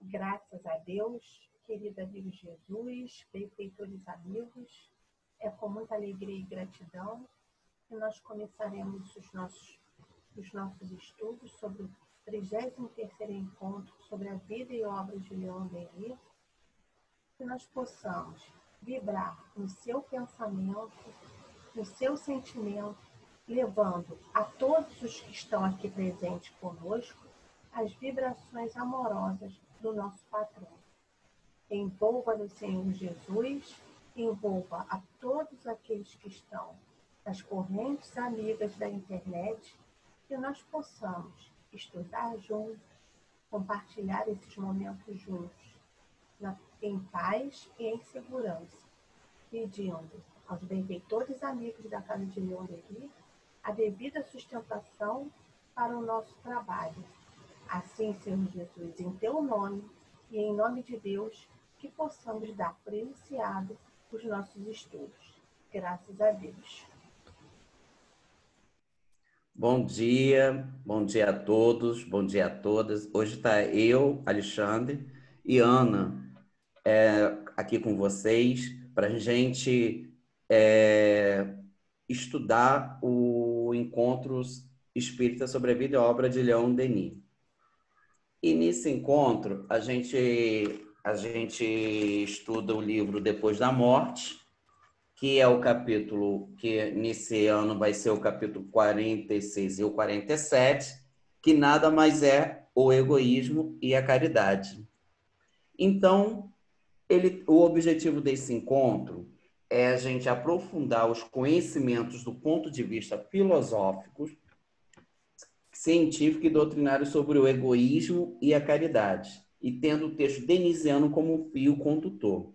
Graças a Deus, querido amigo Jesus, benfeitores amigos, é com muita alegria e gratidão que nós começaremos os nossos estudos sobre o 33º encontro sobre a vida e obras de Leon Denis, que nós possamos vibrar no seu pensamento, no seu sentimento, levando a todos os que estão aqui presentes conosco as vibrações amorosas do nosso patrão. Envolva no Senhor Jesus, envolva a todos aqueles que estão nas correntes amigas da internet, que nós possamos estudar juntos, compartilhar esses momentos juntos, em paz e em segurança, pedindo aos benfeitores amigos da Casa de Leon Denis a devida sustentação para o nosso trabalho. Assim, Senhor Jesus, em teu nome e em nome de Deus, que possamos dar por iniciado os nossos estudos. Graças a Deus. Bom dia a todos, bom dia a todas. Hoje está eu, Alexandre e Ana aqui com vocês para a gente estudar o Encontros Espíritas sobre a Vida e Obra de Leon Denis. E nesse encontro, a gente estuda o livro Depois da Morte, que é o capítulo que nesse ano vai ser o capítulo 46 e o 47, que nada mais é o egoísmo e a caridade. Então, o objetivo desse encontro é a gente aprofundar os conhecimentos do ponto de vista filosófico, científico e doutrinário sobre o egoísmo e a caridade, e tendo o texto denisiano como fio condutor.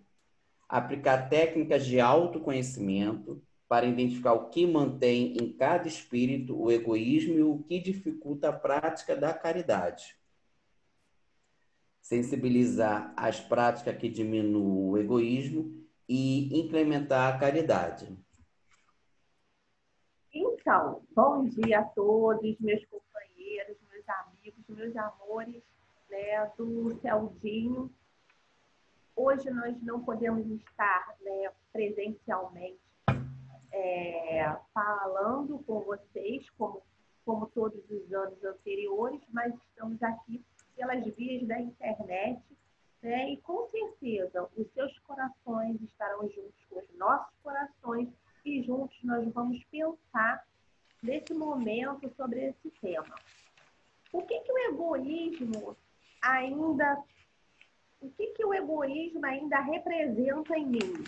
Aplicar técnicas de autoconhecimento para identificar o que mantém em cada espírito o egoísmo e o que dificulta a prática da caridade. Sensibilizar as práticas que diminuem o egoísmo e implementar a caridade. Então, bom dia a todos, meus companheiros, meus amigos, meus amores, do Celdinho. Hoje nós não podemos estar presencialmente falando com vocês, como todos os anos anteriores, mas estamos aqui pelas vias da internet, e com certeza os seus corações estarão juntos com os nossos corações e juntos nós vamos pensar nesse momento sobre esse tema. O que o egoísmo ainda representa em mim?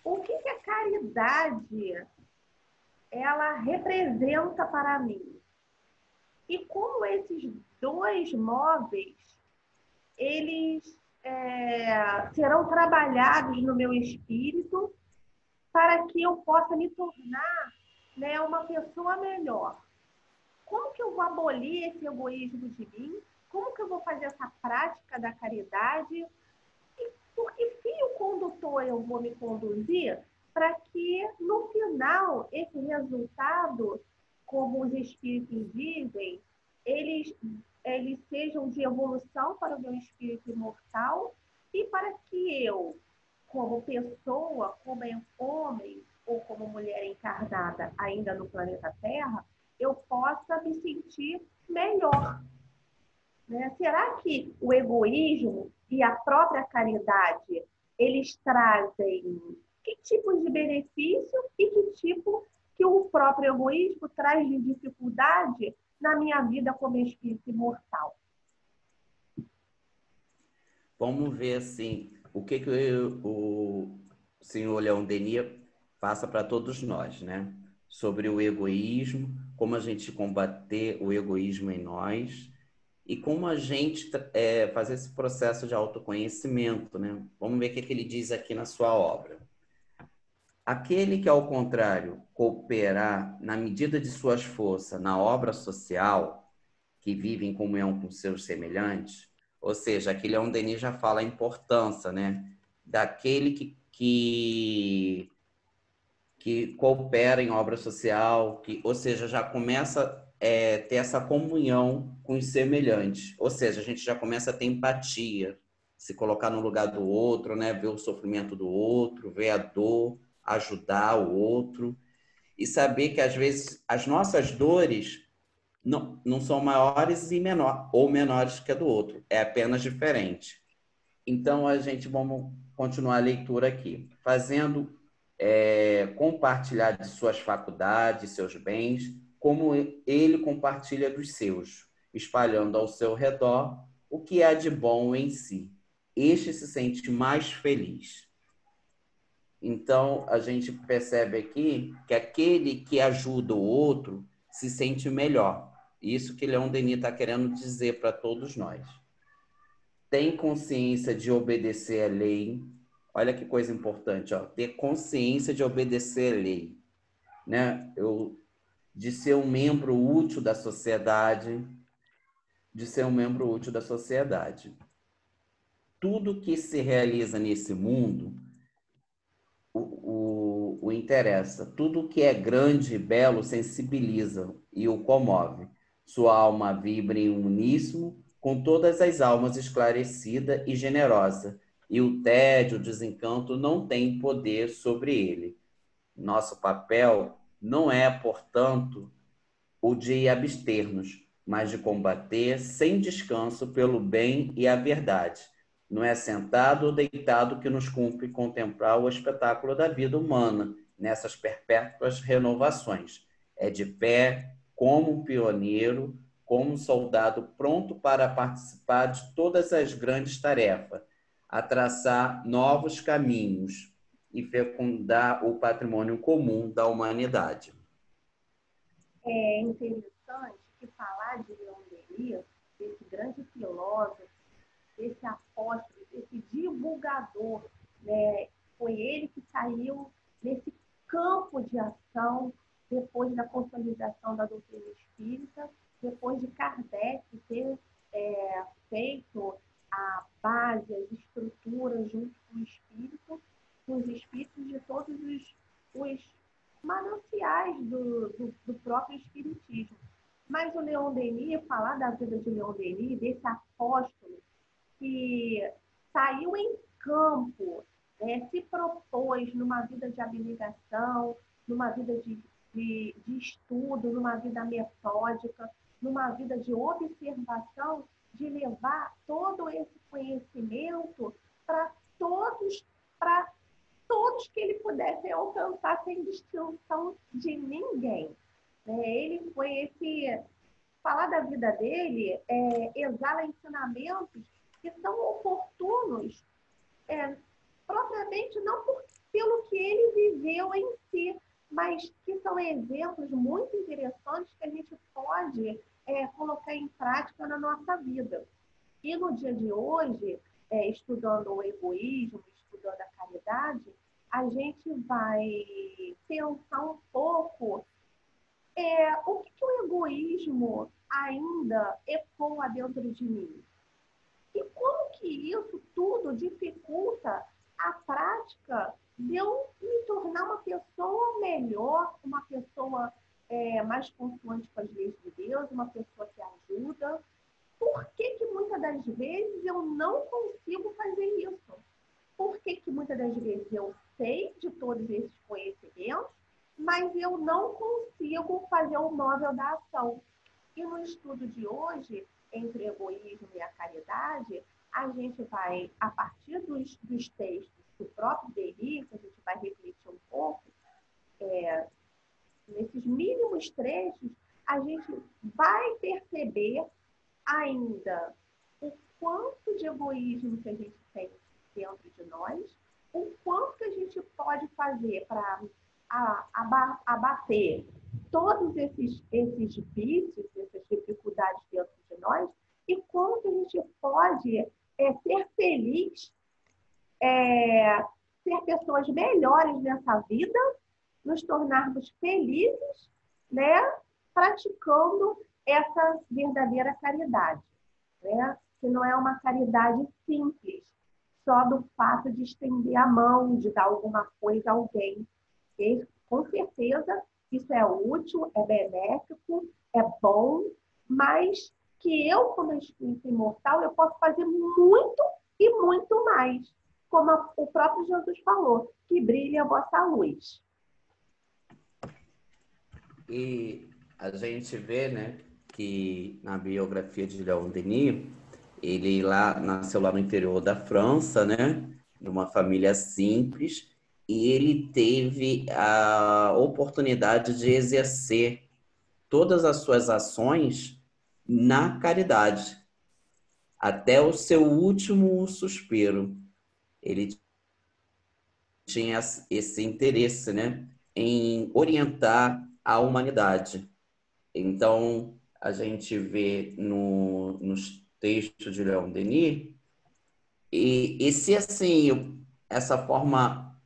O que a caridade ela representa para mim? E como esses dois móveis eles serão trabalhados no meu espírito para que eu possa me tornar uma pessoa melhor. Como que eu vou abolir esse egoísmo de mim? Como que eu vou fazer essa prática da caridade? E por que fio condutor eu vou me conduzir para que, no final, esse resultado, como os espíritos dizem, eles sejam de evolução para o meu espírito imortal e para que eu, como pessoa, como homem ou como mulher encarnada ainda no planeta Terra, eu possa me sentir melhor. Será que o egoísmo e a própria caridade, eles trazem que tipos de benefício e que tipo que o próprio egoísmo traz de dificuldade na minha vida como espírito imortal? Vamos ver assim, o que o senhor Leon Denis passa para todos nós, né? Sobre o egoísmo, como a gente combater o egoísmo em nós e como a gente fazer esse processo de autoconhecimento, né? Vamos ver o que ele diz aqui na sua obra. Aquele que, ao contrário, cooperar na medida de suas forças na obra social, que vive em comunhão com seus semelhantes, ou seja, aqui Leon Denis já fala a importância, né, daquele que coopera em obra social, ou seja, já começa ter essa comunhão com os semelhantes. Ou seja, a gente já começa a ter empatia, se colocar no lugar do outro, né? Ver o sofrimento do outro, ver a dor, ajudar o outro. E saber que, às vezes, as nossas dores não são maiores ou menores que a do outro. É apenas diferente. Então, vamos continuar a leitura aqui. Fazendo compartilhar de suas faculdades, seus bens, como ele compartilha dos seus, espalhando ao seu redor o que há de bom em si. Este se sente mais feliz. Então, a gente percebe aqui que aquele que ajuda o outro se sente melhor. Isso que Leon Denis está querendo dizer para todos nós. Tem consciência de obedecer à lei. Olha que coisa importante, ó. Ter consciência de obedecer à lei, né? De ser um membro útil da sociedade, Tudo que se realiza nesse mundo o interessa. Tudo que é grande e belo sensibiliza e o comove. Sua alma vibra em uníssono com todas as almas, esclarecida e generosa, e o tédio, o desencanto não tem poder sobre ele. Nosso papel não é, portanto, o de abster-nos, mas de combater sem descanso pelo bem e a verdade. Não é sentado ou deitado que nos cumpre contemplar o espetáculo da vida humana nessas perpétuas renovações. É de pé, como um pioneiro, como um soldado pronto para participar de todas as grandes tarefas, a traçar novos caminhos e fecundar o patrimônio comum da humanidade. É interessante que falar de Leon Denis, desse grande filósofo, desse apóstolo, desse divulgador, né? Foi ele que saiu nesse campo de ação depois da consolidação da doutrina espírita, depois de Kardec ter feito a base, as estruturas junto com os espíritos de todos os mananciais do próprio espiritismo. Mas o Leon Denis, falar da vida de Leon Denis, desse apóstolo que saiu em campo, né, se propôs numa vida de abnegação, numa vida de estudo, numa vida metódica, numa vida de observação, de levar todo esse conhecimento para todos que ele pudesse alcançar sem distinção de ninguém. Ele foi esse... Falar da vida dele exala ensinamentos que são oportunos, propriamente não pelo que ele viveu em si, mas que são exemplos muito interessantes que a gente pode colocar em prática na nossa vida. E no dia de hoje, estudando o egoísmo, estudando a caridade, a gente vai pensar um pouco o que o egoísmo ainda ecoa dentro de mim. E como que isso tudo dificulta a prática de eu me tornar uma pessoa melhor, uma pessoa mais consoante com as leis de Deus, uma pessoa que ajuda. Por que muitas das vezes eu não consigo fazer isso? Por que muitas das vezes eu sei de todos esses conhecimentos, mas eu não consigo fazer o móvel da ação? E no estudo de hoje, entre o egoísmo e a caridade, a gente vai, a partir dos textos do próprio Denis, a gente vai refletir um pouco, nesses mínimos trechos, a gente vai perceber ainda o quanto de egoísmo que a gente tem dentro de nós, o quanto que a gente pode fazer para abater todos esses vícios, essas dificuldades dentro de nós, e como que a gente pode ser feliz, ser pessoas melhores nessa vida, nos tornarmos felizes, né, praticando essa verdadeira caridade, né, que não é uma caridade simples, só do fato de estender a mão, de dar alguma coisa a alguém. E, com certeza, isso é útil, é benéfico, é bom, mas que eu, como espírito imortal, eu posso fazer muito e muito mais. Como o próprio Jesus falou, que brilhe a vossa luz. E a gente vê, né, que na biografia de Leon Denis, ele nasceu lá no interior da França, né, numa família simples, e ele teve a oportunidade de exercer todas as suas ações na caridade, até o seu último suspiro. Ele tinha esse interesse, né, em orientar a humanidade. Então, a gente vê nos textos de Leon Denis, e se assim, essa forma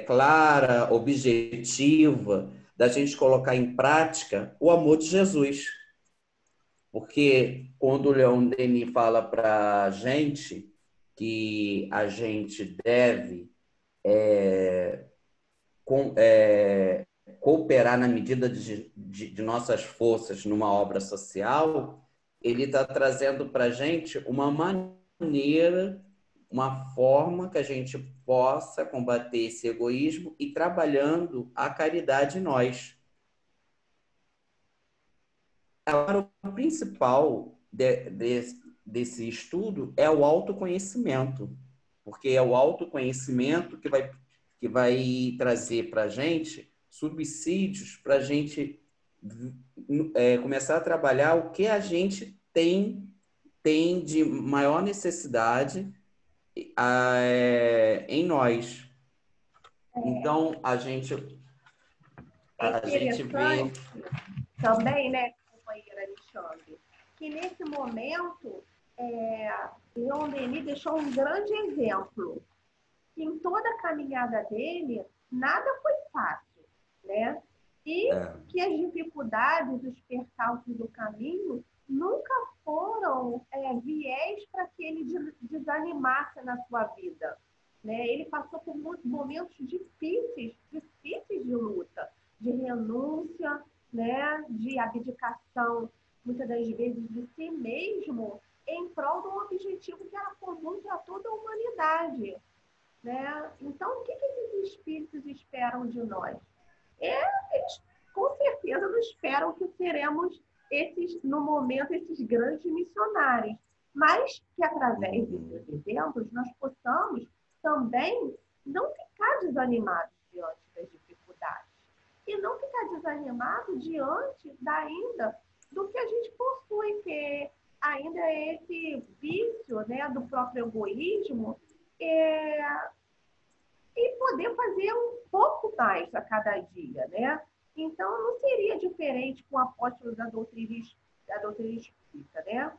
clara, objetiva, da gente colocar em prática o amor de Jesus. Porque quando o Leon Denis fala para a gente que a gente deve cooperar na medida de nossas forças numa obra social, ele está trazendo para a gente uma maneira, uma forma que a gente possa combater esse egoísmo e trabalhando a caridade em nós. Agora, o principal desse estudo é o autoconhecimento, porque é o autoconhecimento que vai trazer para a gente subsídios para a gente começar a trabalhar o que a gente tem de maior necessidade em nós. Então, É a gente vê... interessante também, né, companheira Alexandre, que nesse momento, Leon Denis deixou um grande exemplo, que em toda a caminhada dele, nada foi fácil, né? E que as dificuldades, os percalços do caminho nunca foram viés para que ele desanimasse na sua vida, né? Ele passou por muitos momentos difíceis de luta, de renúncia, né? De abdicação, muitas das vezes de si mesmo, em prol de um objetivo que era comum para toda a humanidade, né? Então, o que esses espíritos esperam de nós? Eles com certeza não esperam que seremos no momento, esses grandes missionários, mas que através desses exemplos nós possamos também não ficar desanimados diante das dificuldades e não ficar desanimado diante ainda do que a gente possui, que ainda é esse vício, né, do próprio egoísmo, e poder fazer um pouco mais a cada dia, né? Então, não seria diferente com o apóstolo da doutrina espírita, né?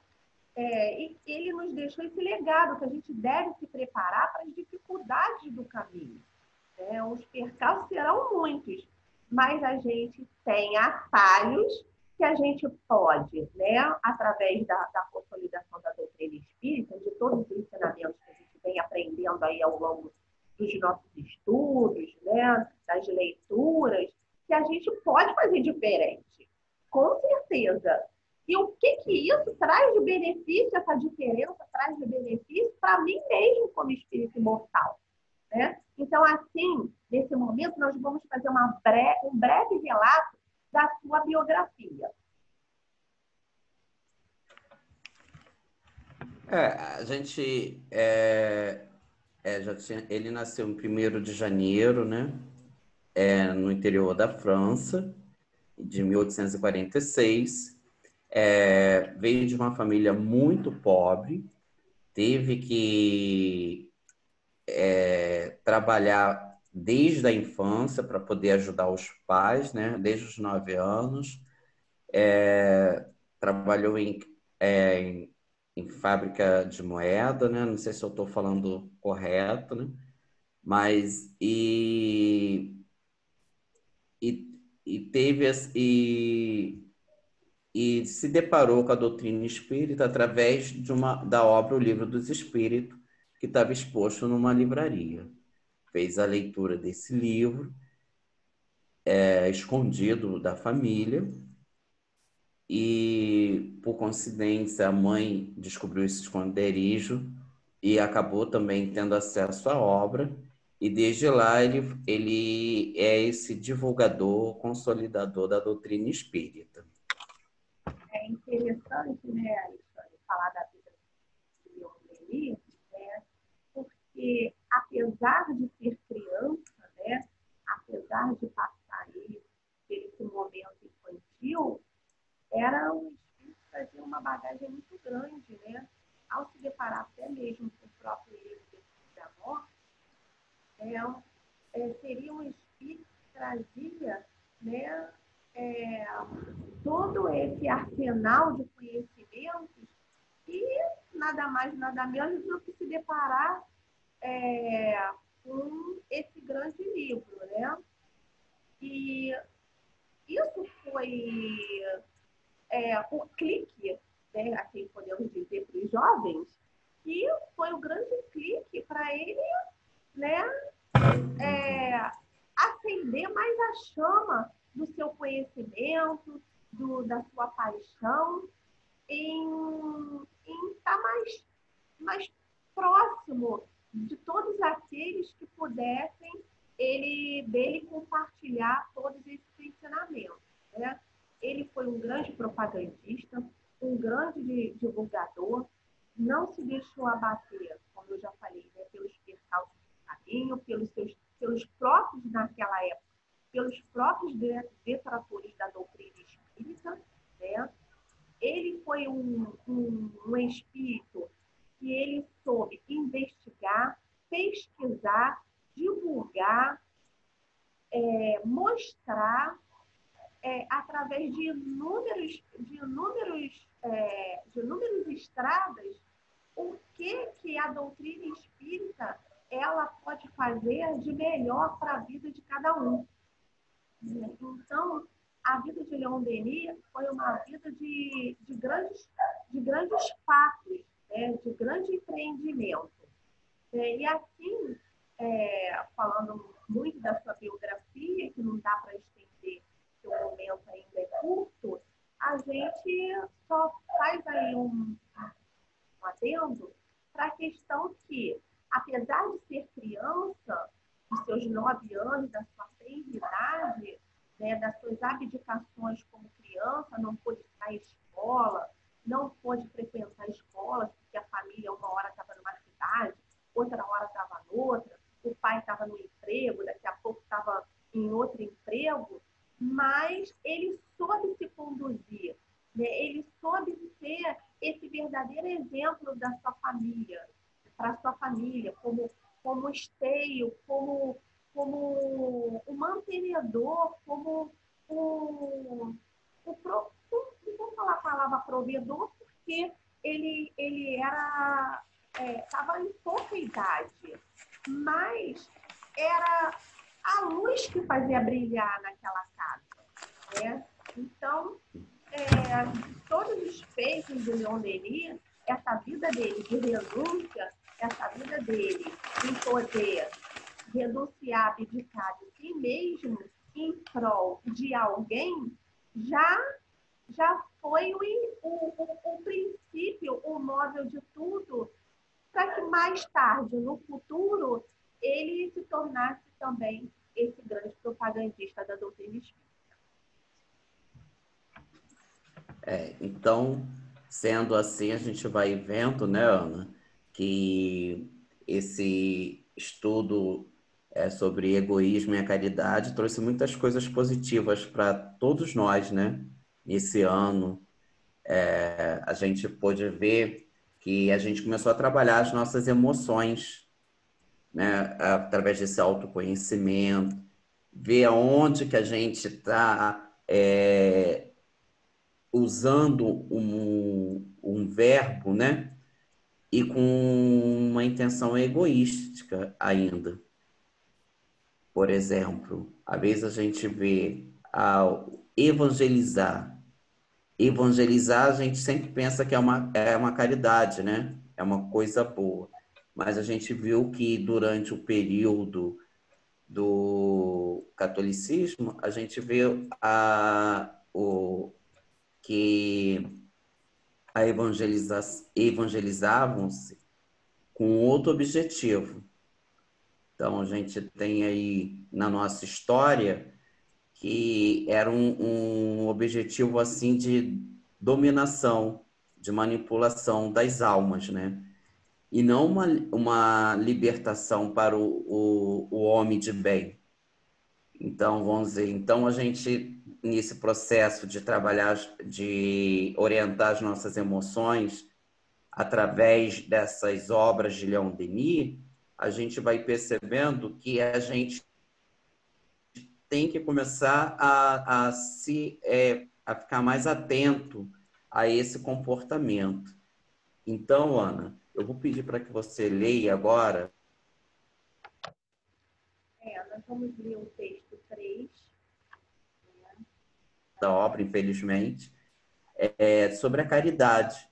E ele nos deixou esse legado que a gente deve se preparar para as dificuldades do caminho, né? Os percalços serão muitos, mas a gente tem atalhos que a gente pode, né? Através da consolidação da doutrina espírita, de todos os ensinamentos que a gente vem aprendendo aí ao longo dos nossos estudos, né? Das leituras, que a gente pode fazer diferente, com certeza. E o que isso traz de benefício, essa diferença traz de benefício para mim mesmo como espírito imortal, né? Então, assim, nesse momento, nós vamos fazer um breve relato da sua biografia. A gente já tinha, ele nasceu em 1º de janeiro, né? No interior da França, de 1846. Veio de uma família muito pobre, teve que trabalhar desde a infância para poder ajudar os pais, né? Desde os 9 anos. Trabalhou em fábrica de moeda, né? Não sei se eu estou falando correto, né? Mas teve e se deparou com a doutrina espírita através da obra O Livro dos Espíritos, que estava exposto numa livraria. Fez a leitura desse livro, escondido da família, e, por coincidência, a mãe descobriu esse esconderijo e acabou também tendo acesso à obra. E desde lá ele é esse divulgador, consolidador da doutrina espírita. É interessante, né, Alexandre, falar da vida de Leon Denis, né, porque apesar de ser criança, né, apesar de passar aí por esse momento infantil, era um espírito que trazia uma bagagem muito grande, né? Ao se deparar até mesmo com o próprio livro da morte, seria um espírito que trazia, né, é, todo esse arsenal de conhecimentos e nada mais, nada menos do que se deparar com esse grande livro, né? E isso foi o clique, né, assim podemos dizer para os jovens, que foi o grande clique para ele, né, acender mais a chama do seu conhecimento, da sua paixão, em estar mais próximo de todos aqueles que pudessem dele compartilhar todos esses ensinamentos, né? Ele foi um grande propagandista, um grande divulgador, não se deixou abater, como eu já falei, né, pelos percalços do caminho, pelos próprios, naquela época, pelos próprios detratores da doutrina espírita, né? Ele foi um espírito que ele soube investigar, pesquisar, divulgar, mostrar através de inúmeros estradas o que a doutrina espírita ela pode fazer de melhor para a vida de cada um. Então, a vida de Leon Denis foi uma vida de grandes fatos, né? De grande empreendimento. E assim, falando muito da sua biografia, que não dá para estender, que o momento ainda é curto, a gente só faz aí um adendo para a questão que, apesar de ser criança, dos seus 9 anos, da sua tenridade, né, das suas abdicações como criança, não pôde ir à escola, não pôde frequentar escolas, porque a família uma hora estava numa cidade, outra hora estava noutra, o pai estava no emprego, daqui a pouco estava em outro emprego, mas ele soube se conduzir, né? Ele soube ser esse verdadeiro exemplo da sua família, para a sua família, como esteio, como o mantenedor, como não vou falar a palavra provedor, porque ele estava em pouca idade, mas era a luz que fazia brilhar naquela casa, né? Então, todos os feitos de Leon Denis, essa vida dele de renúncia, essa vida dele em poder renunciar, abdicar de si mesmo em prol de alguém, já foi o princípio, o móvel de tudo, para que mais tarde, no futuro, ele se tornasse também esse grande propagandista da doutrina espírita. Então, sendo assim, a gente vai vendo, né, Ana, que esse estudo sobre egoísmo e a caridade trouxe muitas coisas positivas para todos nós, né? Nesse ano, a gente pôde ver que a gente começou a trabalhar as nossas emoções, né? Através desse autoconhecimento, ver aonde que a gente está usando um verbo, né? E com uma intenção egoística ainda. Por exemplo, às vezes a gente vê ao evangelizar. Evangelizar, a gente sempre pensa que é uma caridade, né? É uma coisa boa. Mas a gente viu que durante o período do catolicismo, a gente vê que evangelizavam-se com outro objetivo. Então, a gente tem aí na nossa história que era um objetivo assim de dominação, de manipulação das almas, né? E não uma libertação para o homem de bem. Então, vamos dizer, então a gente, nesse processo de trabalhar, de orientar as nossas emoções, através dessas obras de Leon Denis, a gente vai percebendo que a gente tem que começar a ficar mais atento a esse comportamento. Então, Ana, eu vou pedir para que você leia agora. Nós vamos ler o texto 3. Da obra, infelizmente, sobre a caridade.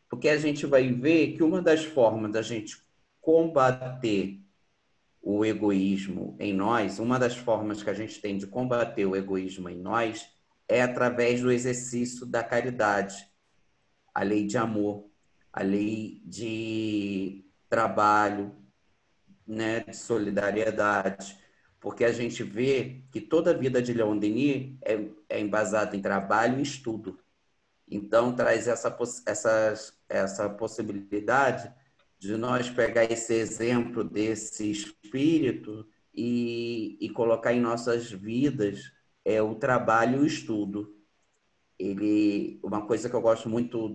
Porque a gente vai ver que uma das formas da gente combater o egoísmo em nós, uma das formas que a gente tem de combater o egoísmo em nós é através do exercício da caridade, a lei de amor, a lei de trabalho, né, de solidariedade, porque a gente vê que toda a vida de Leon Denis é embasada em trabalho e estudo. Então, traz essa possibilidade de nós pegar esse exemplo desse espírito e colocar em nossas vidas o trabalho e o estudo. Uma coisa que eu gosto muito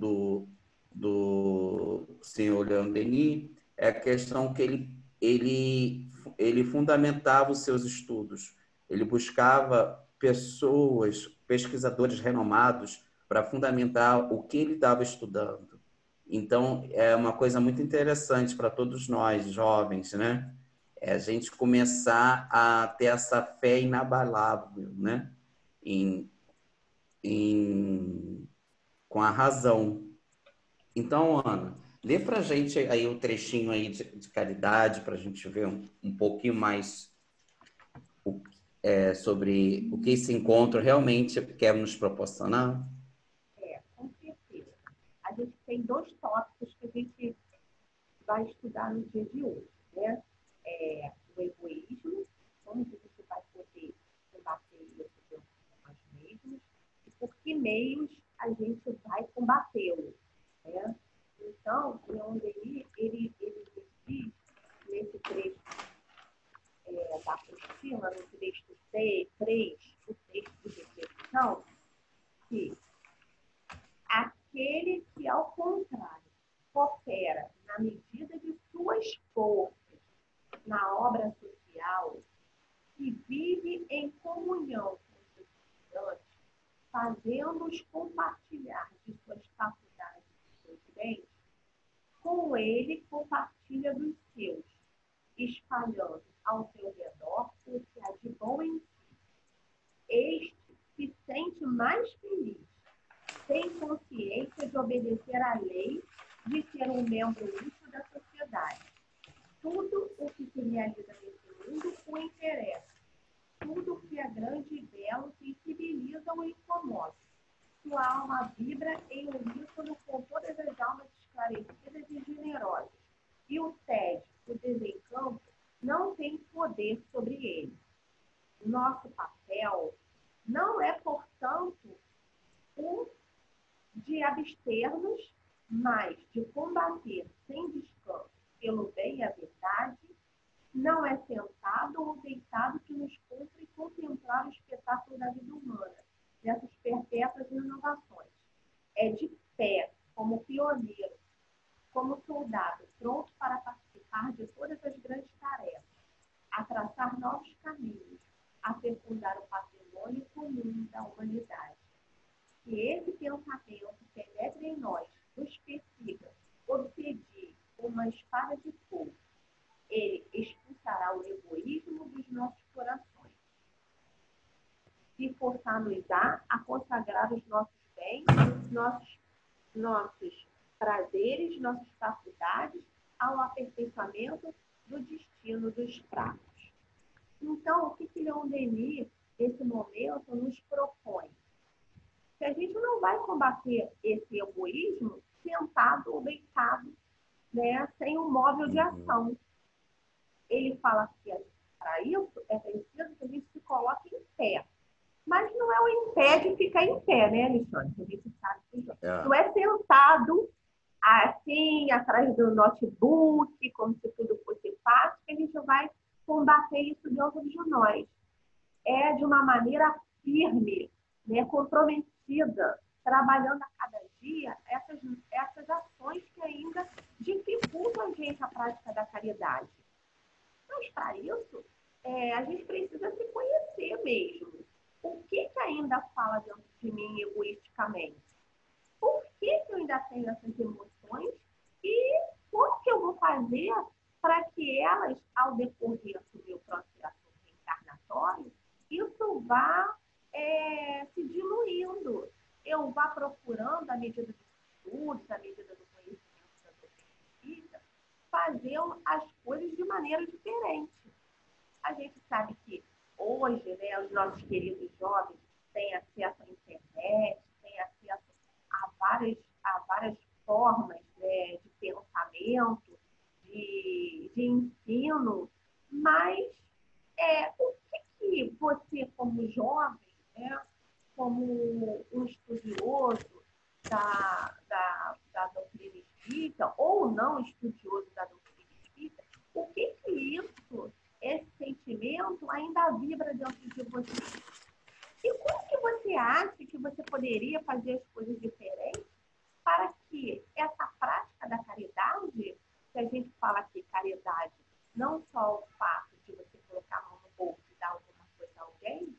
do senhor Leon Denis é a questão que ele fundamentava os seus estudos. Ele buscava pessoas, pesquisadores renomados, para fundamentar o que ele estava estudando. Então, é uma coisa muito interessante para todos nós, jovens, né? É a gente começar a ter essa fé inabalável, né? Em, com a razão. Então, Ana, lê para a gente aí o trechinho aí de caridade, para a gente ver um pouquinho mais sobre o que esse encontro realmente quer nos proporcionar. Com certeza. A gente tem 2 tópicos que a gente vai estudar no dia de hoje, né? O egoísmo, como que a gente vai poder combater isso dentro de nós mesmos e por que meios a gente vai combatê-lo, né? Então, Leon Denis, ele diz nesse trecho da apostila, no texto 3, o texto de reflexão, que aquele que, ao contrário, coopera na medida de suas forças na obra social, que vive em comunhão com os seus estudantes, fazendo-os compartilhar de suas faculdades e seus bens, com ele compartilha dos seus, espalhando ao seu redor o que há de bom em si. Este se sente mais feliz, tem consciência de obedecer à lei, de ser um membro útil da sociedade. Tudo o que se realiza nesse mundo o interessa. Tudo o que é grande e belo sensibiliza ou incomoda. Sua alma vibra em uníssono com todas as almas esclarecidas e generosas. E o tédio, o desencanto, não tem poder sobre ele. Nosso papel não é, portanto, o de abster-nos, mas de combater sem descanso pelo bem e a verdade. Não é sentado ou deitado que nos cumpre contemplar o espetáculo da vida humana, dessas perpétuas inovações. É de pé, como pioneiro, como soldado, pronto para participar de todas as grandes tarefas, a traçar novos caminhos, a fecundar o patrimônio comum da humanidade. Que esse pensamento penetre em nós, nos persiga, obsedie uma espada de fogo. Ele expulsará o egoísmo dos nossos corações e forçar-nos a consagrar os nossos bens, nossos prazeres, nossas faculdades ao aperfeiçoamento do destino dos fracos. Então, o que Leon Denis, nesse momento, nos propõe? que a gente não vai combater esse egoísmo sentado ou deitado, né, sem um móvel de ação. Ele fala que para isso é preciso que a gente se coloque em pé. Mas não é o em pé de ficar em pé, né, Alexandre? A gente sabe que não é sentado assim, atrás do notebook, como se tudo fosse fácil, que a gente vai combater isso dentro de nós. É de uma maneira firme, né, comprometida, trabalhando a cada dia essas ações que ainda dificultam a gente a prática da caridade. Mas, para isso, a gente precisa se conhecer mesmo. O que ainda fala dentro de mim egoisticamente? Por que eu ainda tenho essas emoções? E como que eu vou fazer para que elas, ao decorrer do meu processo reencarnatório, isso vá se diluindo? Eu vá procurando, à medida dos estudos, à medida do conhecimento da doutrina, fazer as coisas de maneira diferente. A gente sabe que hoje, né, os nossos queridos jovens têm acesso à internet, têm acesso a várias formas, né, de pensamento, de ensino, mas o que você, como jovem, né, como um estudioso da doutrina espírita, ou não estudioso da doutrina espírita, o que isso, esse sentimento, ainda vibra dentro de você? E como que você acha que você poderia fazer as coisas diferentes para que essa prática da caridade, que a gente fala que caridade, não só o fato de você colocar a mão no bolso e dar alguma coisa a alguém,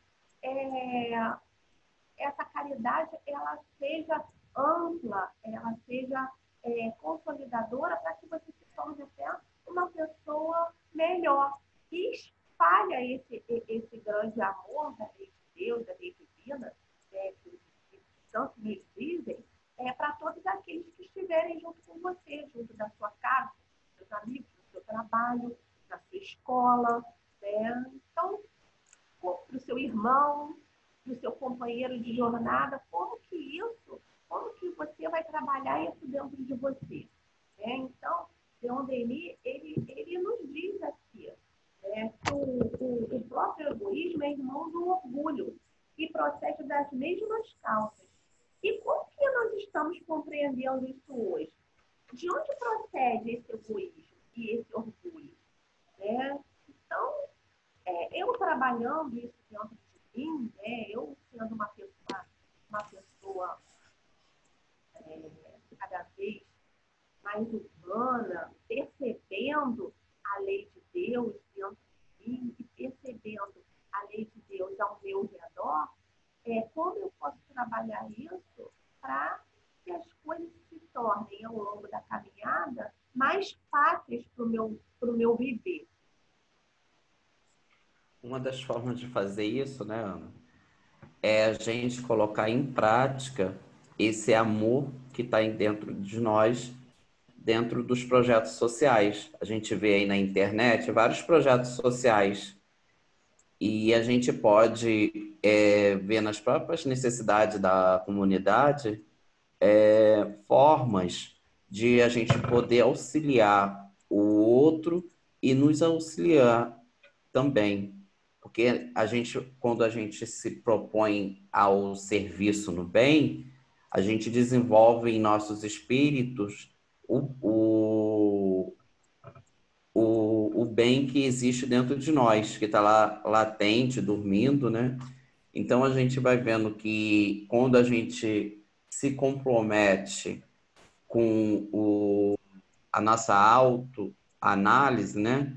essa caridade ela seja ampla, ela seja consolidadora para que você se torne até uma pessoa melhor e espalha esse grande amor da lei de Deus, da lei divina, que os santos nos dizem, para todos aqueles que estiverem junto com você, junto da sua casa, dos seus amigos, do seu trabalho, na sua escola, né? Então, para o seu irmão, para o seu companheiro de jornada, como que você vai trabalhar isso dentro de você? Então, Leon Denis, ele nos diz aqui que o próprio egoísmo é irmão do orgulho e procede das mesmas causas. E como que nós estamos compreendendo isso hoje? De onde procede esse egoísmo e esse orgulho? Então, eu trabalhando isso dentro de mim, eu sendo uma pessoa cada vez mais humana, percebendo a lei de Deus dentro de mim e percebendo a lei de Deus ao meu redor, como eu posso trabalhar isso para que as coisas se tornem, ao longo da caminhada, mais fáceis para o meu viver. Uma das formas de fazer isso, né, Ana, é a gente colocar em prática esse amor que está dentro de nós, dentro dos projetos sociais. A gente vê aí na internet vários projetos sociais e a gente pode ver nas próprias necessidades da comunidade formas de a gente poder auxiliar o outro e nos auxiliar também. Porque quando a gente se propõe ao serviço no bem, a gente desenvolve em nossos espíritos o bem que existe dentro de nós, que está lá latente, dormindo, né? Então a gente vai vendo que quando a gente se compromete com a nossa autoanálise, né?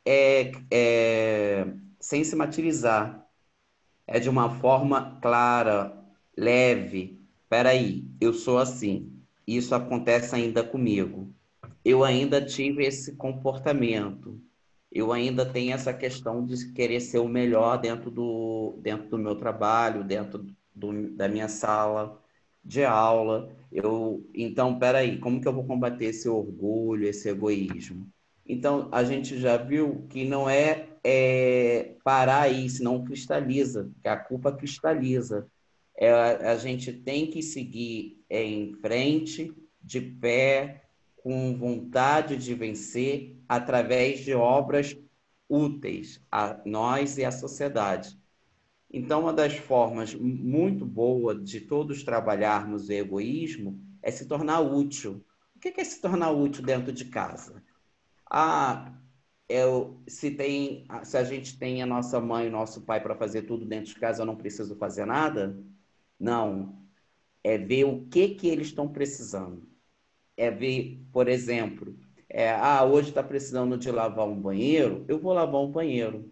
É, sem se martirizar. É de uma forma clara, leve. Peraí, eu sou assim. Isso acontece ainda comigo. Eu ainda tive esse comportamento. Eu ainda tenho essa questão de querer ser o melhor dentro do meu trabalho, da minha sala de aula. Então, peraí, como que eu vou combater esse orgulho, esse egoísmo? Então, a gente já viu que não parar aí, senão cristaliza, que a culpa cristaliza. A gente tem que seguir em frente, de pé, com vontade de vencer, através de obras úteis a nós e à sociedade. Então, uma das formas muito boa de todos trabalharmos o egoísmo é se tornar útil. O que é se tornar útil dentro de casa? Ah, se a gente tem a nossa mãe e o nosso pai para fazer tudo dentro de casa, eu não preciso fazer nada? Não. É ver o que eles estão precisando. É ver, por exemplo, hoje está precisando de lavar um banheiro, eu vou lavar um banheiro.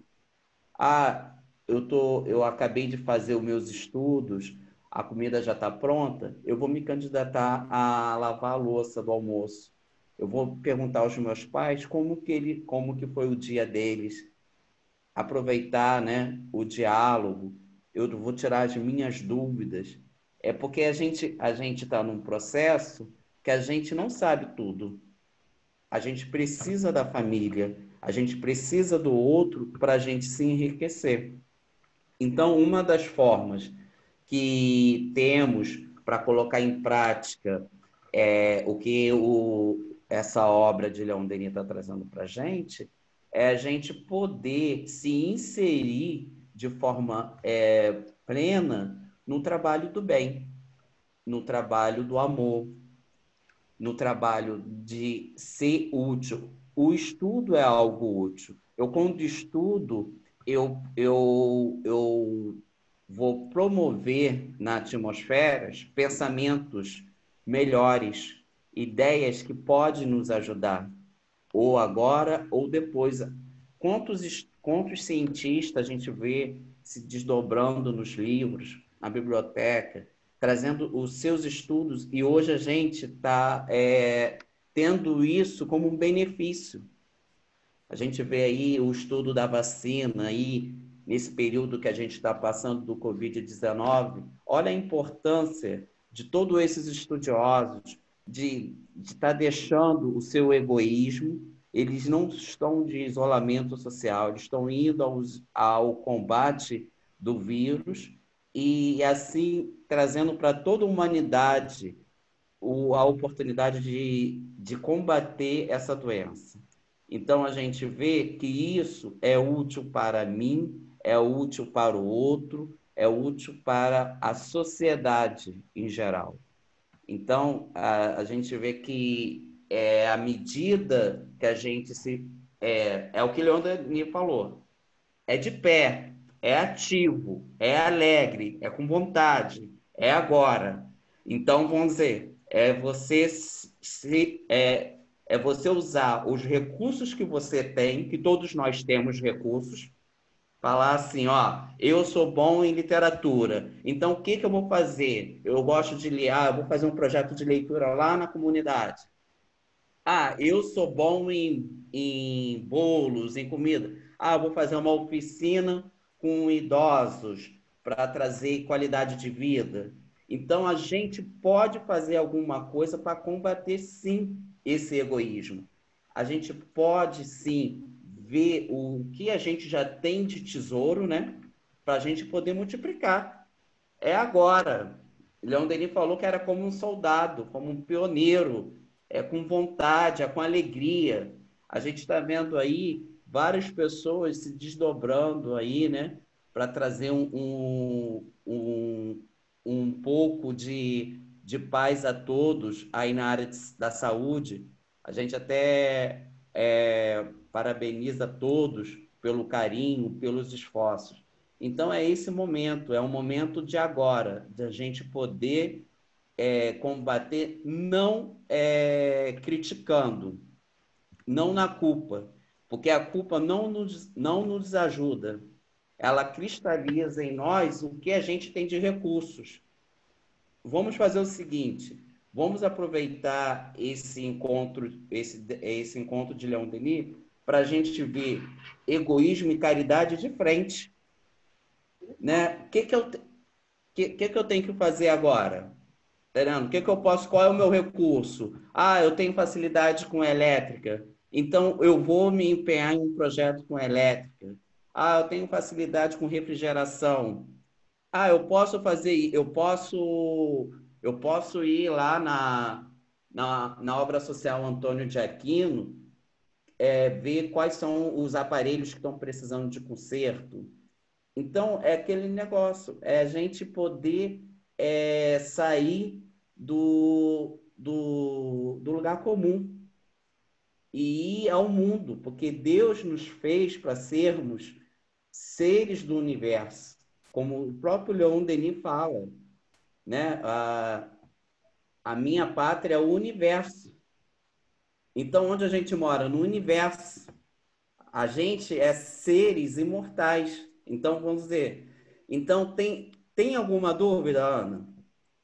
Ah, eu acabei de fazer os meus estudos, a comida já está pronta, eu vou me candidatar a lavar a louça do almoço. Eu vou perguntar aos meus pais como que foi o dia deles, aproveitar, né, o diálogo. Eu vou tirar as minhas dúvidas. É porque a gente está num processo que a gente não sabe tudo. A gente precisa da família, a gente precisa do outro para a gente se enriquecer. Então, uma das formas que temos para colocar em prática o que essa obra de Leon Denis está trazendo para a gente é a gente poder se inserir de forma plena no trabalho do bem, no trabalho do amor, no trabalho de ser útil. O estudo é algo útil. Eu, quando estudo, eu vou promover na atmosfera pensamentos melhores, ideias que podem nos ajudar, ou agora ou depois. Quantos cientistas a gente vê se desdobrando nos livros, na biblioteca, trazendo os seus estudos, e hoje a gente está tendo isso como um benefício. A gente vê aí o estudo da vacina, aí, nesse período que a gente está passando do Covid-19, olha a importância de todos esses estudiosos, de estar deixando o seu egoísmo, eles não estão de isolamento social, eles estão indo ao combate do vírus e, assim, trazendo para toda a humanidade a oportunidade de combater essa doença. Então, a gente vê que isso é útil para mim, é útil para o outro, é útil para a sociedade em geral. Então, a gente vê que à medida que a gente se... É o que Leon Denis falou, é de pé, é ativo, é alegre, é com vontade, é agora. Então, vamos dizer, é você usar os recursos que você tem, que todos nós temos recursos, falar assim, ó, eu sou bom em literatura, então o que que eu vou fazer? Eu gosto de ler, eu vou fazer um projeto de leitura lá na comunidade. Eu sou bom em bolos, em comida. Eu vou fazer uma oficina com idosos para trazer qualidade de vida. Então, a gente pode fazer alguma coisa para combater, sim, esse egoísmo. A gente pode, sim, ver o que a gente já tem de tesouro, né? Para a gente poder multiplicar. É agora. Leon Denis falou que era como um soldado, como um pioneiro, com vontade, com alegria. A gente está vendo aí várias pessoas se desdobrando aí, né, para trazer um pouco de paz a todos aí na área da saúde. A gente até parabeniza todos pelo carinho, pelos esforços. Então, é esse momento, é um momento de agora, de a gente poder combater, não criticando, não na culpa, porque a culpa não nos ajuda. Ela cristaliza em nós o que a gente tem de recursos. Vamos fazer o seguinte, vamos aproveitar esse encontro de Leon Denis para a gente ver egoísmo e caridade de frente. Né? Que eu tenho que fazer agora? Entendendo? Qual é o meu recurso? Eu tenho facilidade com elétrica. Então, eu vou me empenhar em um projeto com elétrica. Ah, eu tenho facilidade com refrigeração. Ah, eu posso ir lá na obra social Antônio de Aquino, ver quais são os aparelhos que estão precisando de conserto. Então, é aquele negócio, é a gente poder sair do lugar comum e ir ao mundo, porque Deus nos fez para sermos seres do universo, como o próprio Leon Denis fala, né? A minha pátria é o universo. Então, onde a gente mora? No universo. A gente é seres imortais. Então, vamos dizer. Então, tem alguma dúvida, Ana?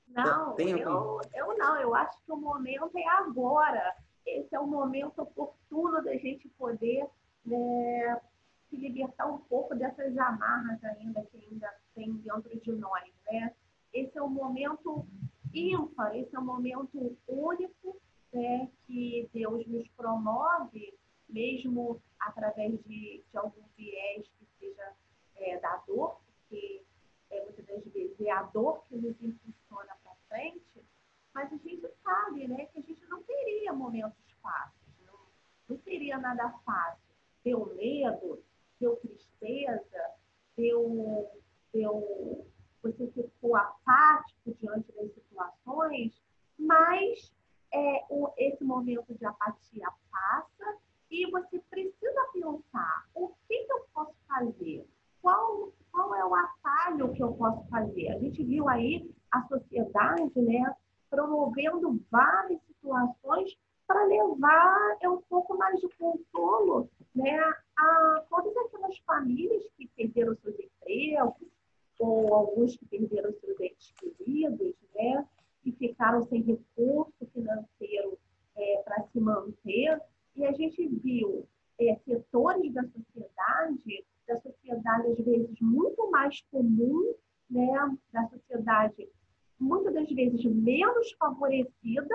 Não, Tem algum? eu não. Eu acho que o momento é agora. Esse é o momento oportuno da gente poder, né, se libertar um pouco dessas amarras ainda que ainda tem dentro de nós, né? Esse é um momento ímpar, esse é um momento único, né, que Deus nos promove, mesmo através de algum viés que seja da dor, porque muitas das vezes é a dor que nos impulsiona para frente, mas a gente sabe, né, que a gente não teria momentos fáceis, não teria nada fácil. Deu medo, deu tristeza, deu, você ficou apático diante das situações, mas esse momento de apatia passa e você precisa pensar o que eu posso fazer, qual é o atalho que eu posso fazer. A gente viu aí a sociedade, né, promovendo várias situações para levar um pouco mais de consolo, né, a todas aquelas famílias que perderam seus empregos, ou alguns que perderam seus entes queridos, né, e ficaram sem recurso financeiro para se manter. E a gente viu setores da sociedade às vezes muito mais comum, né, da sociedade muitas das vezes menos favorecida,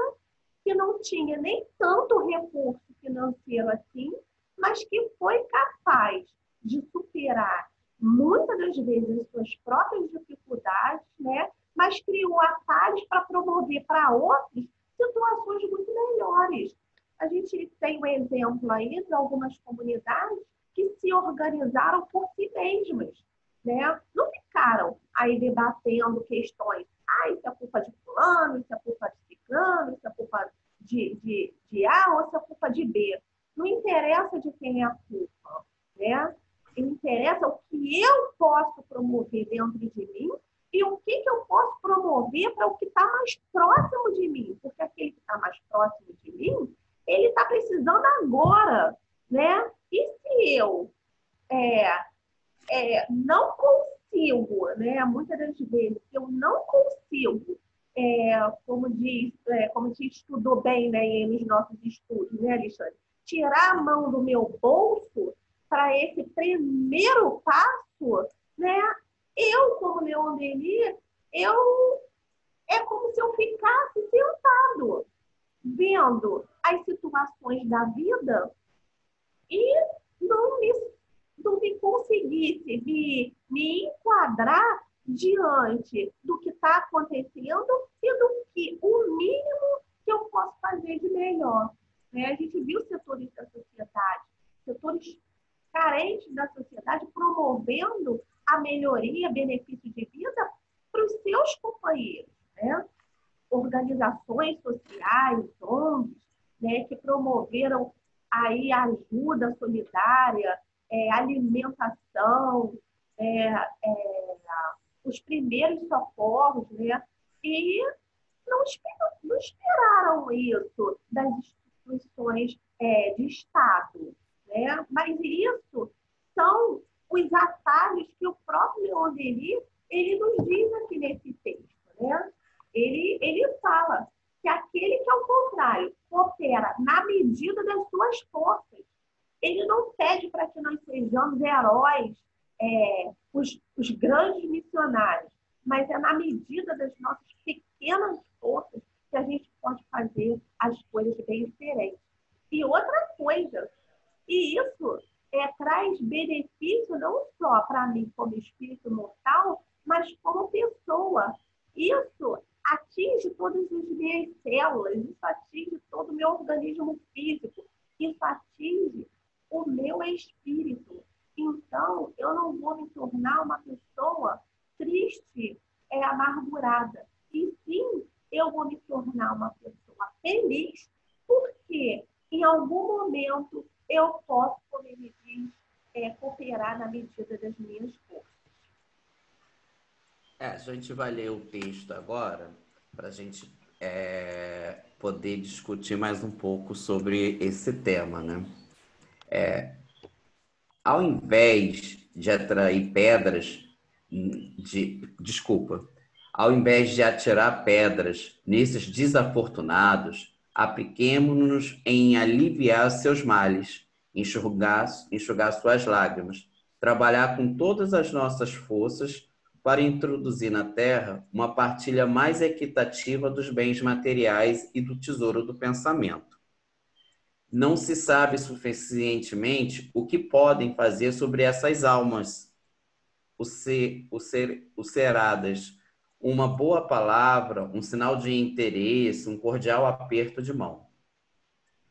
que não tinha nem tanto recurso financeiro assim, mas que foi capaz de superar muitas das vezes as suas próprias dificuldades, né? Mas criou atalhos para promover para outros situações muito melhores. A gente tem um exemplo aí de algumas comunidades que se organizaram por si mesmas, né? Não ficaram aí debatendo questões. Ah, isso é culpa de fulano, isso é culpa de ciclano, isso é culpa de A ou se é culpa de B. Não interessa de quem é a culpa, né? Interessa o que eu posso promover dentro de mim e o que eu posso promover para o que está mais próximo de mim. Porque aquele que está mais próximo de mim, ele está precisando agora, né? E se eu é, não consigo, né? Muitas das vezes eu não consigo, como a gente estudou bem, né, nos nossos estudos, né, Alexandre? Tirar a mão do meu bolso para esse primeiro passo, né? Eu, como Leon Denis, eu, é como se eu ficasse sentado, vendo as situações da vida e não me, não me conseguisse me enquadrar diante do que está acontecendo e do que o mínimo que eu posso fazer de melhor. Né? A gente viu setores da sociedade, setores carentes da sociedade promovendo a melhoria, benefício de vida para os seus companheiros. Né? Organizações sociais, ONGs, né, que promoveram aí ajuda solidária, alimentação, é, é, os primeiros socorros, né? E não esperaram isso das instituições de Estado, né? Mas isso são os atalhos que o próprio Leon Denis, ele nos diz aqui nesse texto, né? Ele fala que aquele que, ao contrário, coopera na medida das suas forças, ele não pede para que nós sejamos heróis, os grandes missionários, mas é na medida das nossas pequenas forças que a gente pode fazer as coisas bem diferentes. E outra coisa, traz benefício não só para mim como espírito mortal, mas como pessoa. Isso atinge todas as minhas células, isso atinge todo o meu organismo físico, isso atinge o meu espírito. Então, eu não vou me tornar uma pessoa triste, amargurada. E sim, eu vou me tornar uma pessoa feliz, porque em algum momento eu posso, como ele diz, cooperar na medida das minhas forças. A gente vai ler o texto agora para a gente poder discutir mais um pouco sobre esse tema, né? Ao invés de atrair pedras, ao invés de atirar pedras nesses desafortunados, apliquemo-nos em aliviar seus males, enxugar suas lágrimas, trabalhar com todas as nossas forças para introduzir na Terra uma partilha mais equitativa dos bens materiais e do tesouro do pensamento. Não se sabe suficientemente o que podem fazer sobre essas almas ulceradas. Uma boa palavra, um sinal de interesse, um cordial aperto de mão.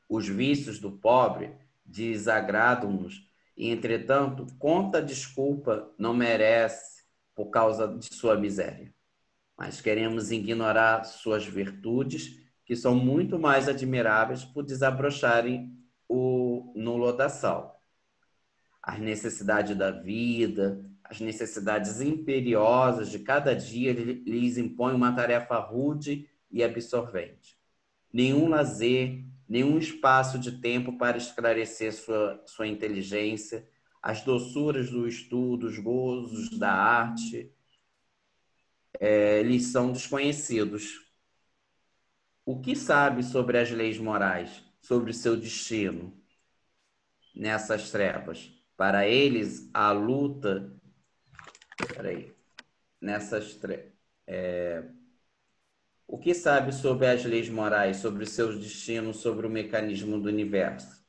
Os vícios do pobre desagradam-nos e, entretanto, conta desculpa não merece por causa de sua miséria. Mas queremos ignorar suas virtudes, que são muito mais admiráveis por desabrocharem no lodaçal. As necessidades da vida, as necessidades imperiosas de cada dia lhes impõem uma tarefa rude e absorvente. Nenhum lazer, nenhum espaço de tempo para esclarecer sua inteligência, as doçuras do estudo, os gozos da arte, lhes são desconhecidos. O que sabe sobre as leis morais, sobre seu destino nessas trevas? Para eles, a luta... O que sabe sobre as leis morais, sobre seus destinos, sobre o mecanismo do universo?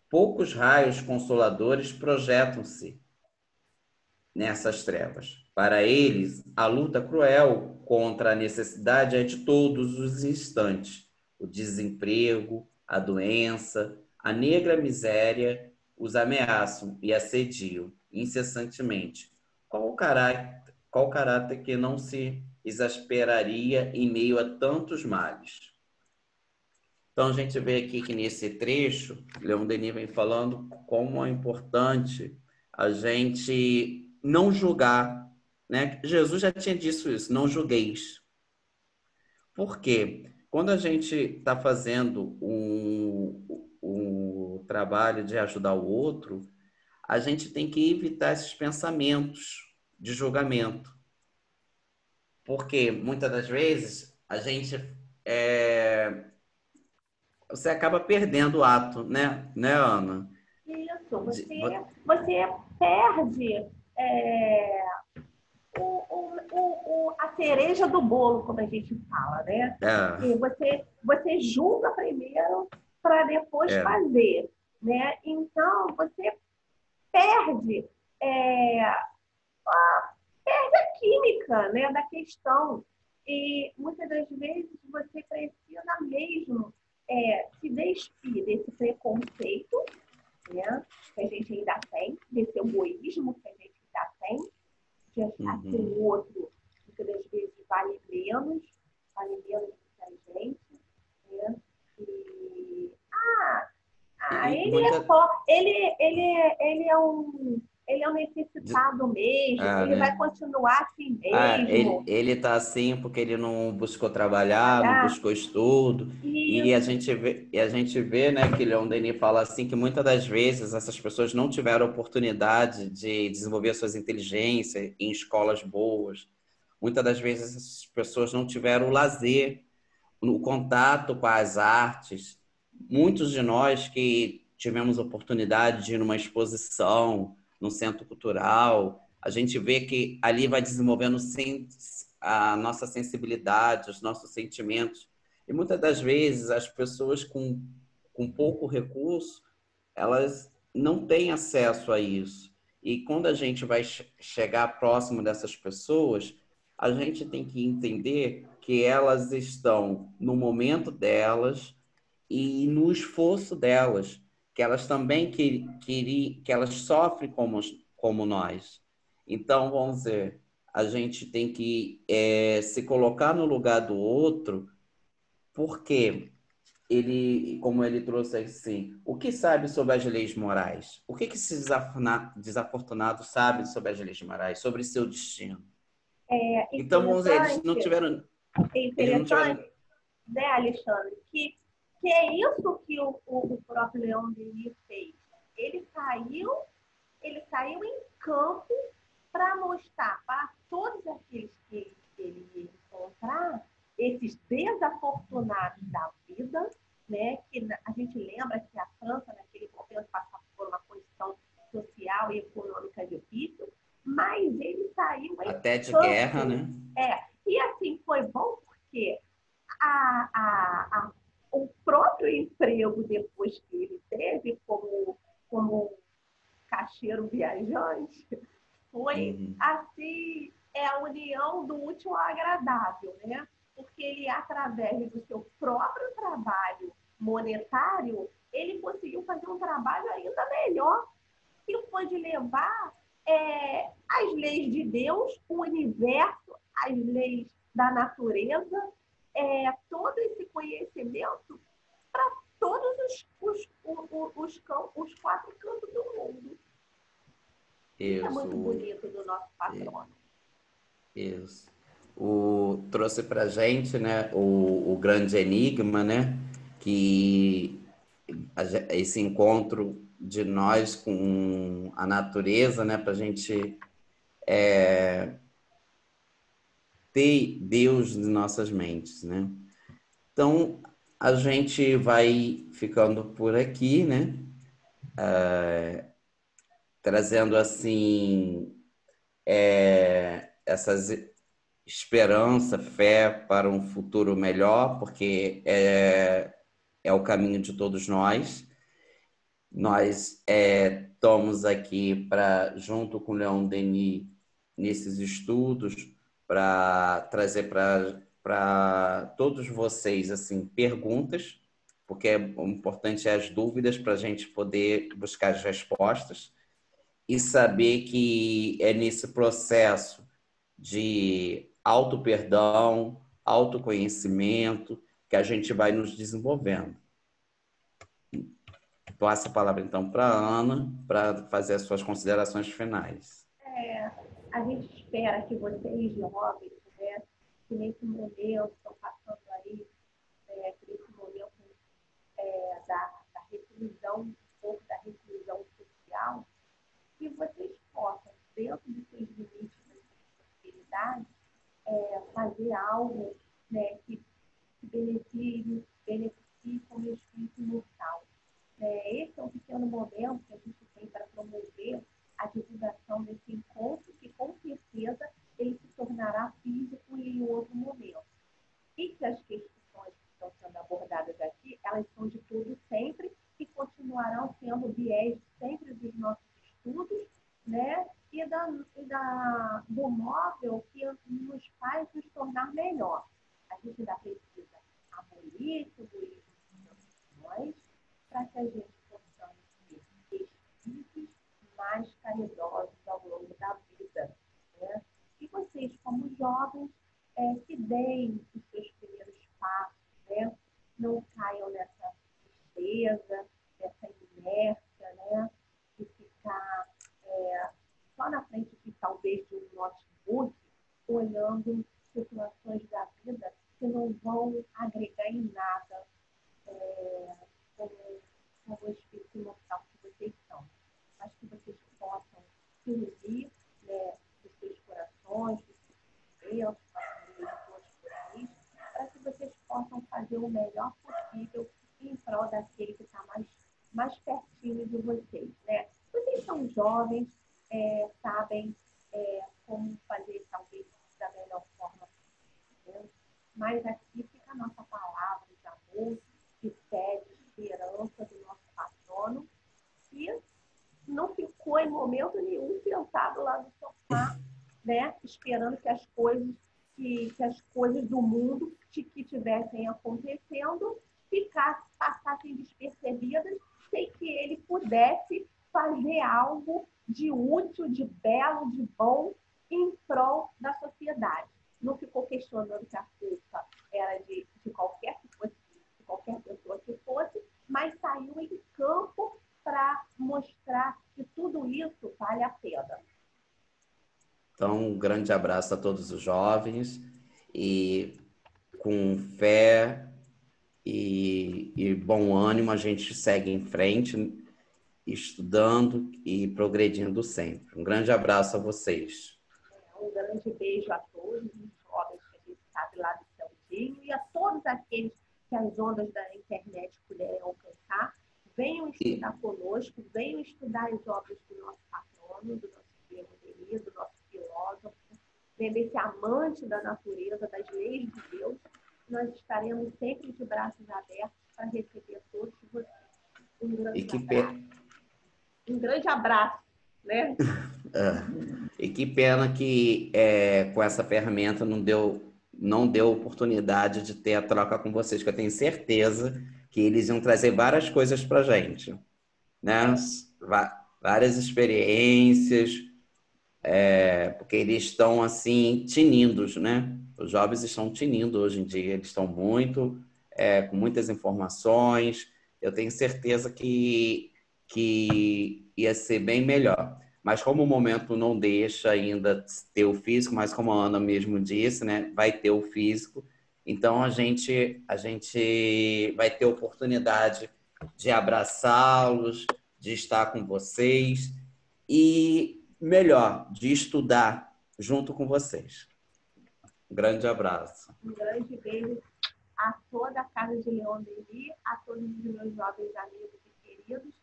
Poucos raios consoladores projetam-se nessas trevas. Para eles, a luta cruel contra a necessidade é de todos os instantes. O desemprego, a doença, a negra miséria os ameaçam e assediam incessantemente. Qual caráter que não se exasperaria em meio a tantos males? Então, a gente vê aqui que nesse trecho, Leon Denis vem falando como é importante a gente não julgar, né? Jesus já tinha dito isso, não julgueis. Por quê? Quando a gente está fazendo um trabalho de ajudar o outro, a gente tem que evitar esses pensamentos de julgamento. Porque, muitas das vezes, a gente... você acaba perdendo o ato, né, Ana? Isso, você perde a cereja do bolo, como a gente fala, né? Porque você julga primeiro para depois fazer, né? Então, você perde, perde a química, né, da questão. E muitas das vezes você precisa mesmo se despir desse preconceito, né, que a gente ainda tem, desse egoísmo que a gente ainda tem, de achar que o outro, muitas das vezes, vale menos do que a gente. Né? Ele é um necessitado mesmo, ele vai continuar assim mesmo. Ele tá assim porque ele não buscou trabalhar, não buscou estudo. E a gente vê, né, que Leon Denis fala assim que muitas das vezes essas pessoas não tiveram oportunidade de desenvolver suas inteligências em escolas boas. Muitas das vezes essas pessoas não tiveram o lazer, o contato com as artes. Muitos de nós que tivemos oportunidade de ir numa exposição, num centro cultural, a gente vê que ali vai desenvolvendo a nossa sensibilidade, os nossos sentimentos. E muitas das vezes as pessoas com pouco recurso, elas não tem acesso a isso. E quando a gente vai chegar próximo dessas pessoas, a gente tem que entender que elas estão no momento delas e no esforço delas, que elas também que elas sofrem como nós. Então, vamos dizer, a gente tem que se colocar no lugar do outro, porque ele, como ele trouxe assim, o que sabe sobre as leis morais? O que esse desafortunado sabe sobre as leis morais, sobre seu destino? É Então, vamos dizer, eles não interessante, tiveram, é eles não tiveram. interessante, né, Alexandre, que é isso que o próprio Leon Denis fez. Ele saiu, ele saiu em campo para mostrar para todos aqueles que ele ia encontrar, esses desafortunados da vida, né? Que a gente lembra que a França, naquele momento, passava por uma condição social e econômica difícil, mas ele saiu em Até de guerra, campo. né? E assim foi bom porque a, a, a, o próprio emprego depois que ele teve como caixeiro viajante foi Uhum. assim, a união do útil ao agradável, né? Porque ele, através do seu próprio trabalho monetário, ele conseguiu fazer um trabalho ainda melhor, que foi de levar as leis de Deus, o universo, as leis da natureza, todo esse conhecimento para todos os quatro cantos do mundo. Isso é muito Isso, bonito do nosso patrono. isso. Trouxe para gente, né, o grande enigma, né, que esse encontro de nós com a natureza, né, para a gente ter Deus em nossas mentes, né? Então, a gente vai ficando por aqui, né? Trazendo, assim, essas esperança, fé para um futuro melhor, porque é o caminho de todos nós. Nós estamos aqui para, junto com o Leon Denis, nesses estudos, para trazer para todos vocês assim perguntas, porque o importante é as dúvidas para a gente poder buscar as respostas e saber que é nesse processo de auto-perdão, autoconhecimento, que a gente vai nos desenvolvendo. Passo a palavra, então, para a Ana, para fazer as suas considerações finais. A gente espera que vocês, jovens, né, que nesse momento estão passando aí, por esse momento da reclusão, um pouco da reclusão social, que vocês possam, dentro dos seus limites, das suas possibilidades, fazer algo, né, que beneficie como espírito imortal. Esse é um pequeno momento que a gente tem para promover a divulgação desse encontro, que com certeza ele se tornará físico em outro momento. E que as questões que estão sendo abordadas aqui, elas são de tudo sempre e continuarão sendo viés sempre dos nossos estudos, né? Do móvel que nos faz nos tornar melhor. A gente ainda precisa abolir tudo isso de nós, para que a gente possamos ser espíritos mais caridosos ao longo da vida, né? E vocês, como jovens, que deem os seus primeiros passos, né? Não caiam nessa tristeza, nessa inércia, né? De ficar só na frente de talvez de um notebook, olhando situações da vida que não vão agregar em nada como o espírito imortal que vocês são. Mas que vocês possam se unir, né, dos seus corações, dos seus Deus, família, de todos vocês, para que vocês possam fazer o melhor possível em prol daquele que está mais pertinho de vocês, né? Vocês são jovens, sabem como fazer, talvez, da melhor forma possível, mas aqui fica a nossa palavra de amor, de fé, de esperança do nosso patrono, e momento nenhum sentado lá no sofá, né, esperando que as coisas do mundo que tivessem acontecendo passassem despercebidas, sem que ele pudesse fazer algo de útil, de belo, de bom em prol da sociedade. Não ficou questionando que a culpa era de qualquer que fosse, de qualquer pessoa que fosse, mas saiu em campo para mostrar que tudo isso vale a pena. Então, um grande abraço a todos os jovens e com fé e bom ânimo a gente segue em frente, estudando e progredindo sempre. Um grande abraço a vocês. Um grande beijo a todos os jovens que a gente sabe lá do Celdinho e a todos aqueles que as ondas da internet puderem alcançar. Venham estudar conosco, venham estudar as obras do nosso patrono, do nosso Guilherme, do nosso filósofo, desse amante da natureza, das leis de Deus. Nós estaremos sempre de braços abertos para receber todos vocês. Um grande abraço, né? E que pena que com essa ferramenta não deu oportunidade de ter a troca com vocês, que eu tenho certeza que eles iam trazer várias coisas para a gente, né? Várias experiências, porque eles estão assim tinindos, né? Os jovens estão tinindo hoje em dia, eles estão com muitas informações. Eu tenho certeza que ia ser bem melhor. Mas como o momento não deixa ainda ter o físico, mas como a Ana mesmo disse, né, vai ter o físico, então a gente vai ter oportunidade de abraçá-los, de estar com vocês e, melhor, de estudar junto com vocês. Um grande abraço. Um grande beijo a toda a Casa de Leon Denis, a todos os meus jovens amigos e queridos.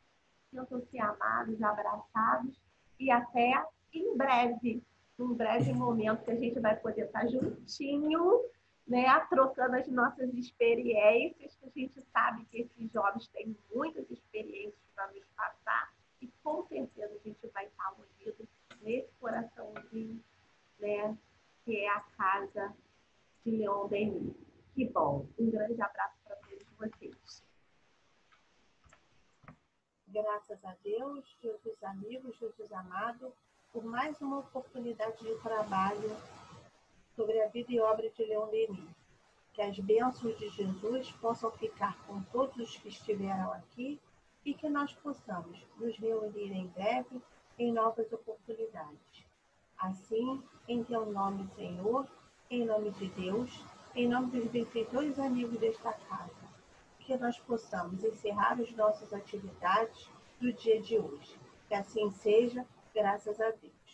Sintam-se amados, abraçados e até em breve, num breve momento que a gente vai poder estar juntinho, né, trocando as nossas experiências, que a gente sabe que esses jovens têm muitas experiências para nos passar e com certeza a gente vai estar unido nesse coraçãozinho, né, que é a Casa de Leon Denis. Que bom. Um grande abraço para todos vocês. Graças a Deus, Jesus amigos, Jesus amado, por mais uma oportunidade de trabalho sobre a vida e obra de Leon Denis. Que as bênçãos de Jesus possam ficar com todos os que estiveram aqui e que nós possamos nos reunir em breve em novas oportunidades. Assim, em teu nome, Senhor, em nome de Deus, em nome dos benfeitores amigos desta casa, que nós possamos encerrar as nossas atividades do dia de hoje. Que assim seja, graças a Deus.